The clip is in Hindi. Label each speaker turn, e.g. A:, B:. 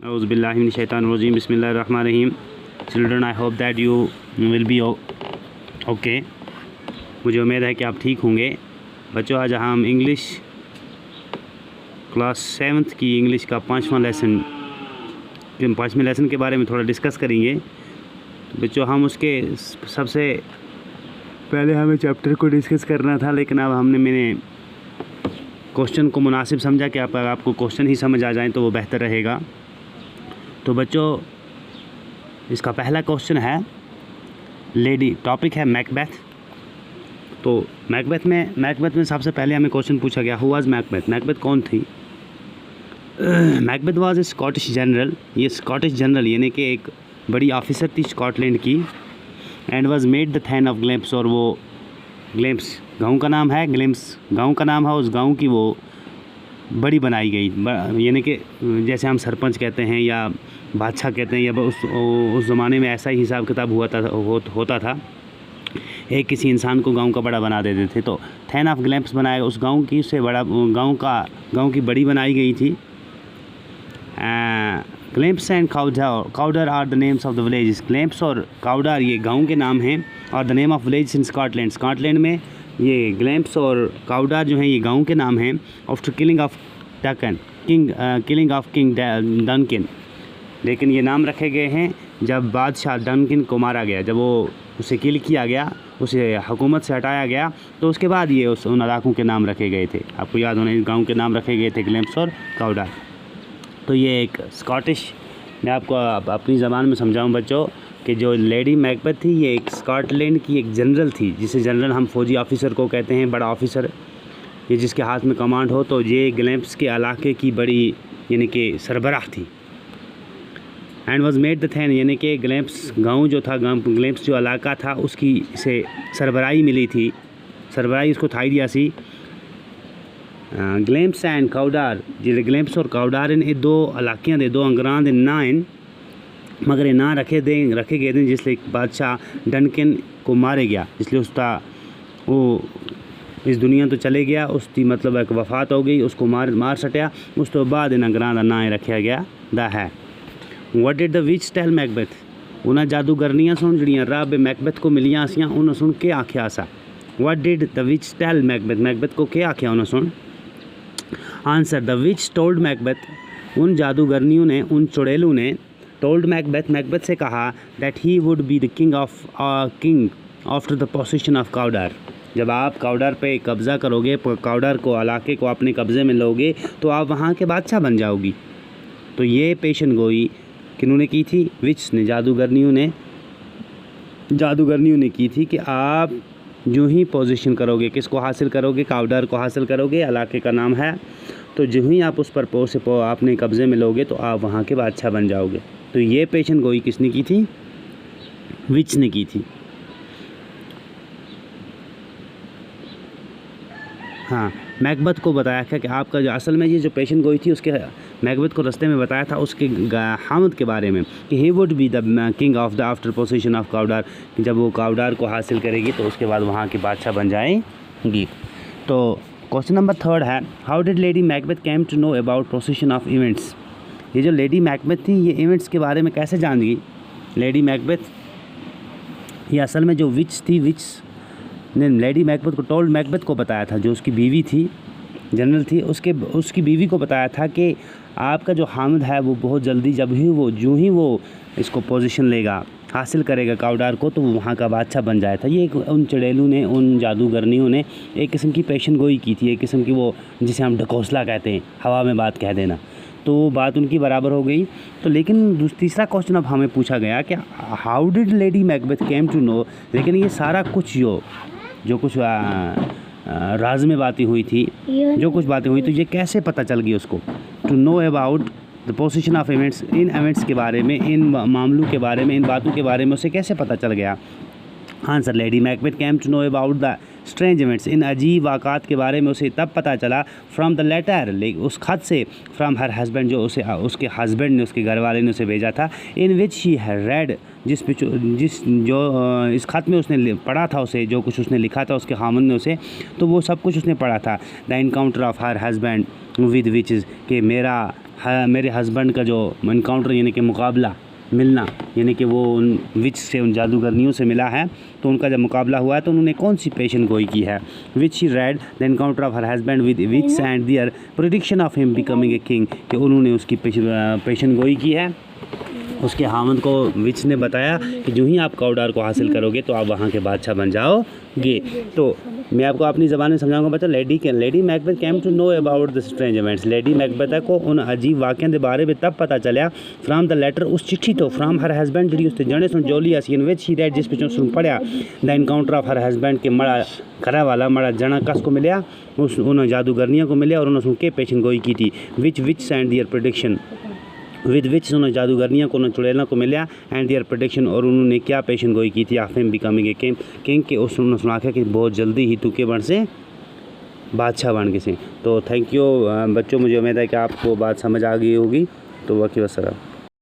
A: Auzubillahiminash-shaytanir-rajim. Bismillahir-rahmanir-rahim. Children, I hope that you will be okay. मुझे उम्मीद है कि आप ठीक होंगे। बच्चों, आज हम इंग्लिश क्लास 7th की इंग्लिश का पाँचवें लेसन के बारे में थोड़ा डिस्कस करेंगे। बच्चों, हम उसके सबसे पहले हमें चैप्टर को डिस्कस करना था, लेकिन अब मैंने क्वेश्चन को मुनासिब समझा कि आपको क्वेश्चन ही समझ आ जाए तो वो बेहतर रहेगा। तो बच्चों, इसका पहला क्वेश्चन है लेडी, टॉपिक है मैकबेथ। तो मैकबेथ में सबसे पहले हमें क्वेश्चन पूछा गया, हु वाज मैकबेथ? मैकबेथ कौन थी? Macbeth was a Scottish general. ये स्कॉटिश जनरल यानी कि एक बड़ी ऑफिसर थी स्कॉटलैंड की। And was made the thane of Glamis, और वो ग्लैम्प्स गांव का नाम है, ग्लैम्प्स गांव का नाम है। उस गांव की वो बड़ी बनाई गई, यानी कि जैसे हम सरपंच कहते हैं या बादशाह कहते हैं, या उस ज़माने में ऐसा ही हिसाब किताब होता था। एक किसी इंसान को गांव का बड़ा बना देते थे। तो थैन ऑफ ग्लैम्प्स बनाया, उस गांव की उससे बड़ा गांव की बड़ी बनाई गई थी। Glamis and Cawdor are the names of the villages. Glamis और काउडर ये गांव के नाम हैं, और the name of village in Scotland. Scotland में ये ग्लैम्प्स और काउडर जो हैं ये गांव के नाम हैं। आफ्टर किलिंग ऑफ किंग डनकिन, लेकिन ये नाम रखे गए हैं जब बादशाह डनकिन को मारा गया, जब वो उसे किल किया गया, उसे हुकूमत से हटाया गया, तो उसके बाद ये उन इलाकों के नाम रखे गए थे। आपको याद होना, इन गाँव के नाम रखे गए थे ग्लैम्प्स और काउडर। तो ये एक स्कॉटिश, मैं आपको अपनी ज़बान में समझाऊं बच्चों कि जो लेडी मैकबेथ थी ये एक स्कॉटलैंड की एक जनरल थी, जिसे जनरल हम फौजी ऑफिसर को कहते हैं, बड़ा ऑफिसर, ये जिसके हाथ में कमांड हो। तो ये ग्लैम्प्स के इलाके की बड़ी यानी कि सरबराह थी। And was made the thane, यानी कि ग्लैम्प्स गांव जो था, ग्लैम्प्स जो इलाका था उसकी से सरबराही मिली थी, सरबराही उसको थाई दिया सी। ग्लैम्प्स एंड काउडर, जिस ग्लैम्प्स और काउडर इन दो इलाकियां दे, दो अंगरां दे ना इन, मगर ये ना रखे गए थे जिसलिए बादशाह डनकिन को मारे गया, इसलिए उसका वो इस दुनिया तो चले गया, उसकी मतलब एक वफात हो गई, उसको मार सटिया। उस तो बाद इन अंगरां दा ना रखा गया दा है। What did the witch tell Macbeth? उन्हें जादूगरनियाँ सुन जड़ियाँ रब मैकबेथ को मिलियाँ सियाँ, उन्हें सुन के आख्या सा। What did the witch tell Macbeth? Macbeth को क्या आख्या उन्हें सुन? Answer, the witch told Macbeth, उन जादूगरनियों ने, उन चुड़ैलों ने टोल्ड मैकबेथ, मैकबेथ से कहा that he would be the king after the position of Cawdor. जब आप काउडर पे कब्ज़ा करोगे, काउडर को इलाके को अपने कब्ज़े में लोगे, तो आप वहाँ के बादशाह बन जाओगी। तो ये पेशन गोई किन्होंने की थी? विच ने, जादूगरनियों ने की थी कि आप जो ही पोजीशन करोगे, किसको हासिल करोगे? काउडर को हासिल करोगे, इलाके का नाम है। तो जो ही आप उस पर अपने कब्ज़े में लोगे तो आप वहाँ के बादशाह बन जाओगे। तो ये पेशन गोई किसने की थी? विच ने की थी। हाँ, मैकबेथ को बताया था कि आपका जो असल में ये जो पेशन गोई थी, उसके मैकबेथ को रास्ते में बताया था उसके हामद के बारे में कि he would be the king of the after position of Cawdor, जब वो काउडर को हासिल करेगी तो उसके बाद वहाँ की बादशाह बन जाएगी। तो क्वेश्चन नंबर 3 है, how did Lady Macbeth came to know about position of events? ये जो लेडी मैकबेथ थी ये इवेंट्स के बारे में कैसे जान गई? लेडी मैकबेथ ये असल में जो विच थी, विच ने लेडी मैकबेथ को टोल्ड मैकबेथ को बताया था, जो उसकी बीवी थी, जनरल थी, उसकी बीवी को बताया था कि आपका जो हामिद है वो बहुत जल्दी जो ही वो इसको पोजीशन लेगा, हासिल करेगा काउडर को, तो वो वहाँ का बादशाह बन जाया था। ये उन चुड़ैलों ने, उन जादूगरनियों ने एक किस्म की पेशन गोई की थी, एक किस्म की वो जिसे हम ढकोसला कहते हैं, हवा में बात कह देना। तो वो बात उनकी बराबर हो गई। तो लेकिन तीसरा क्वेश्चन अब हमें पूछा गया कि how did Lady Macbeth came to know? लेकिन ये सारा कुछ जो कुछ राज में बातें हुई थी, जो कुछ बातें हुई, तो ये कैसे पता चल गई उसको? To know about the position of events, इन इवेंट्स के बारे में, इन मामलों के बारे में, इन बातों के बारे में उसे कैसे पता चल गया? Answer, lady Macbeth came to know about the strange events, इन अजीब वाक़ात के बारे में उसे तब पता चला फ्रॉम द लेटर, उस खत से, फ्रॉम हर हस्बैंड, जो उसके हस्बैंड ने, उसके घर वाले ने उसे भेजा था। इन विच शी हैड रेड, जो इस खत में उसने पढ़ा था, उसे जो कुछ उसने लिखा था उसके खामन ने उसे, तो वो सब कुछ उसने पढ़ा था। The encounter of her husband with witches, कि मेरा मेरे हस्बैंड का जो इनकाउंटर यानी कि मुकाबला मिलना, यानी कि वो उन विच से, उन जादूगरनियों से मिला है, तो उनका जब मुकाबला हुआ है तो उन्होंने कौन सी पेशन गोई की है। Which he read the encounter of her husband with witch and their prediction of him becoming a king, कि उन्होंने उसकी पेशन गोई की है। उसके हामद को विच ने बताया कि जो ही आप काउडार को हासिल करोगे तो आप वहाँ के बादशाह बन जाओगे। तो मैं आपको अपनी ज़बान में समझाऊंगा बच्चा। Lady Macbeth came to know about the strange events, Lady Macbeth को उन अजीब वाक़ियों के बारे में तब पता चलिया फ्राम द लेटर, उस चिट्ठी तो, फ्राम हर हस्बैंड जी उससे जने सुन जोलियस इन विच ही रेड, जिस पे सुन पढ़िया the encounter of her husband के मड़ा घरा वाला मड़ा जना कस को मिलया, उस उन जादूगरनियों को मिले और उन्होंने के पेशन गोई की थी। Which send their prediction with witch उन्होंने जादूगरनियों को चुड़ैलों को मिलया एंड दियर प्रोटेक्शन, और उन्होंने क्या पेशन गोई की थी of him becoming a king के उस उन्होंने सुना कि बहुत जल्दी ही तू के बन से बादशाह बन के से। तो थैंक यू बच्चों, मुझे उम्मीद है कि आपको बात समझ आ गई होगी। तो बाकी वसलाम।